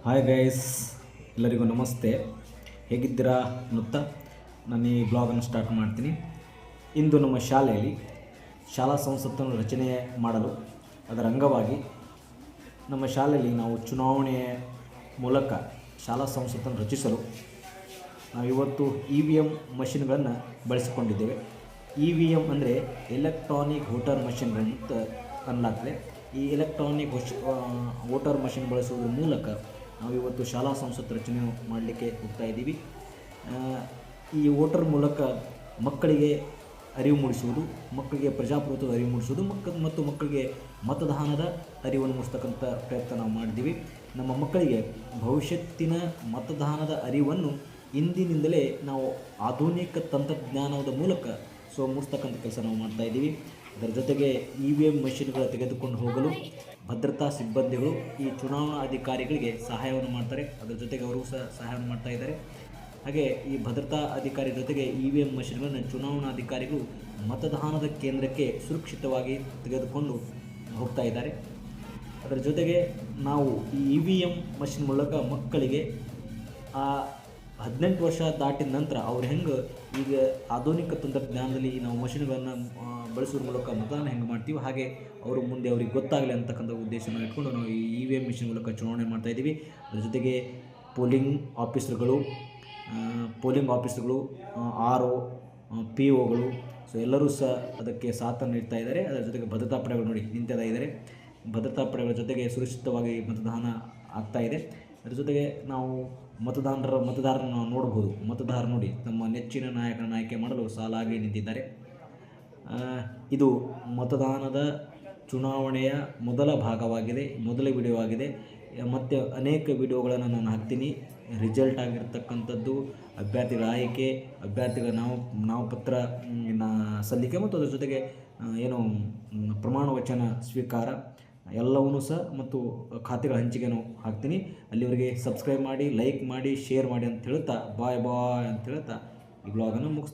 Hi guys, ಎಲ್ಲರಿಗೂ ನಮಸ್ತೆ. ಹೇಗಿದ್ದೀರಾ ಅನ್ನುತ್ತಾ ನಾನು ಈ ಬ್ಲಾಗನ್ನು ಸ್ಟಾರ್ಟ್ ಮಾಡ್ತೀನಿ. ಇಂದು ನಮ್ಮ ಶಾಲೆಯಲ್ಲಿ ಶಾಲಾ ಸಂಸತ್ತನ್ನು ರಚನೆ ಮಾಡಲು ಅದರ ಅಂಗವಾಗಿ ನಮ್ಮ ಶಾಲೆಯಲ್ಲಿ ನಾವು ಚುನಾವಣೆಯ ಮೂಲಕ ಶಾಲಾ ಸಂಸತ್ತನ್ನು ರಚಿಸಲು ನಾವಿವತ್ತು EVM ಮಷಿನ್ಗಳನ್ನು ಬಳಸಿಕೊಂಡಿದ್ದೇವೆ. EVM ಅಂದರೆ ಎಲೆಕ್ಟ್ರಾನಿಕ್ ವೋಟರ್ ಮಷಿನ್ ಅಂತ ಅನ್ನಲಾಗ್ತದೆ. ಈ ಎಲೆಕ್ಟ್ರಾನಿಕ್ ವೋಟರ್ ಮಷಿನ್ ಬಳಸುವುದರ ಮೂಲಕ ನಾವಿವತ್ತು ಶಾಲಾ ಸಂಸತ್ ರಚನೆ ಮಾಡಲಿಕ್ಕೆ ಹೋಗ್ತಾ ಇದ್ದೀವಿ. ಈ ವೋಟರ್ ಮೂಲಕ ಮಕ್ಕಳಿಗೆ ಅರಿವು ಮೂಡಿಸುವುದು, ಮಕ್ಕಳಿಗೆ ಪ್ರಜಾಪ್ರಭುತ್ವದ ಅರಿವು ಮೂಡಿಸುವುದು ಮತ್ತು ಮಕ್ಕಳಿಗೆ ಮತದಾನದ ಅರಿವನ್ನು ಮೂಡಿಸ್ತಕ್ಕಂಥ ಪ್ರಯತ್ನ ನಾವು ಮಾಡಿದ್ದೀವಿ. ನಮ್ಮ ಮಕ್ಕಳಿಗೆ ಭವಿಷ್ಯತ್ತಿನ ಮತದಾನದ ಅರಿವನ್ನು ಇಂದಿನಿಂದಲೇ ನಾವು ಆಧುನಿಕ ತಂತ್ರಜ್ಞಾನದ ಮೂಲಕ ಮೂಡಿಸ್ತಕ್ಕಂಥ ಕೆಲಸ ನಾವು ಮಾಡ್ತಾಯಿದ್ದೀವಿ. ಅದರ ಜೊತೆಗೆ EVM ಮಷಿನ್ಗಳು ತೆಗೆದುಕೊಂಡು ಹೋಗಲು ಭದ್ರತಾ ಸಿಬ್ಬಂದಿಗಳು ಈ ಚುನಾವಣಾ ಅಧಿಕಾರಿಗಳಿಗೆ ಸಹಾಯವನ್ನು ಮಾಡ್ತಾರೆ. ಅದರ ಜೊತೆಗೆ ಅವರು ಸಹ ಸಹಾಯವನ್ನು ಮಾಡ್ತಾ ಇದ್ದಾರೆ. ಹಾಗೆ ಈ ಭದ್ರತಾ ಅಧಿಕಾರಿ ಜೊತೆಗೆ EVM ಮಷಿನ್ಗಳನ್ನು ಚುನಾವಣಾ ಅಧಿಕಾರಿಗಳು ಮತದಾನದ ಕೇಂದ್ರಕ್ಕೆ ಸುರಕ್ಷಿತವಾಗಿ ತೆಗೆದುಕೊಂಡು ಹೋಗ್ತಾ ಇದ್ದಾರೆ. ಅದರ ಜೊತೆಗೆ ನಾವು ಈ EVM ಮಷಿನ್ ಮೂಲಕ ಮಕ್ಕಳಿಗೆ 18 ವರ್ಷ ದಾಟಿದ ನಂತರ ಅವ್ರು ಹೆಂಗೆ ಈಗ ಆಧುನಿಕ ತಂತ್ರಜ್ಞಾನದಲ್ಲಿ ನಾವು ಮಷಿನ್ಗಳನ್ನು ಬಳಸೋದ್ರ ಮೂಲಕ ಮತದಾನ ಹೆಂಗೆ ಮಾಡ್ತೀವಿ, ಹಾಗೆ ಅವರು ಮುಂದೆ ಅವ್ರಿಗೆ ಗೊತ್ತಾಗಲಿ ಅಂತಕ್ಕಂಥ ಉದ್ದೇಶನ ಇಟ್ಕೊಂಡು ನಾವು ಈ EVM ಮಿಷಿನ್ ಮೂಲಕ ಚುನಾವಣೆ ಮಾಡ್ತಾಯಿದ್ದೀವಿ. ಅದ್ರ ಜೊತೆಗೆ ಪೋಲಿಂಗ್ ಆಫೀಸರ್ಗಳು, RO, POಗಳು ಎಲ್ಲರೂ ಸಹ ಅದಕ್ಕೆ ಸಾಥನ್ನು ನೀಡ್ತಾ ಇದ್ದಾರೆ. ಅದರ ಜೊತೆಗೆ ಭದ್ರತಾ ಪಡೆಗಳು ನೋಡಿ ನಿಂತಿದ್ದಾರೆ ಇದ್ದಾರೆ. ಭದ್ರತಾ ಪಡೆಗಳ ಜೊತೆಗೆ ಸುರಕ್ಷಿತವಾಗಿ ಮತದಾನ ಆಗ್ತಾಯಿದೆ. ಅದರ ಜೊತೆಗೆ ನಾವು ಮತದಾರರನ್ನು ನಾವು ನೋಡ್ಬೋದು. ಮತದಾರರು ನೋಡಿ ತಮ್ಮ ನೆಚ್ಚಿನ ನಾಯಕರನ್ನು ಆಯ್ಕೆ ಮಾಡಲು ಸಾಲಾಗಿ ನಿಂತಿದ್ದಾರೆ. ಇದು ಮತದಾನದ ಚುನಾವಣೆಯ ಮೊದಲ ಭಾಗವಾಗಿದೆ, ಮೊದಲ ವಿಡಿಯೋ ಆಗಿದೆ. ಮತ್ತು ಅನೇಕ ವಿಡಿಯೋಗಳನ್ನು ನಾನು ಹಾಕ್ತೀನಿ. ರಿಸಲ್ಟ್ ಆಗಿರ್ತಕ್ಕಂಥದ್ದು, ಅಭ್ಯರ್ಥಿಗಳ ಆಯ್ಕೆ, ಅಭ್ಯರ್ಥಿಗಳ ನಾಮಪತ್ರ ಸಲ್ಲಿಕೆ ಮತ್ತು ಅದರ ಜೊತೆಗೆ ಪ್ರಮಾಣ ವಚನ ಸ್ವೀಕಾರ ಎಲ್ಲವನ್ನೂ ಸಹ ಮತ್ತು ಖಾತೆಗಳ ಹಂಚಿಕೆಯನ್ನು ಹಾಕ್ತೀನಿ. ಅಲ್ಲಿವರೆಗೆ ಸಬ್ಸ್ಕ್ರೈಬ್ ಮಾಡಿ, ಲೈಕ್ ಮಾಡಿ, ಶೇರ್ ಮಾಡಿ ಅಂತ ಹೇಳ್ತಾ ಬಾಯ್ ಅಂತ ಹೇಳ್ತಾ ಈ ಬ್ಲಾಗನ್ನು ಮುಗಿಸ್ತಾ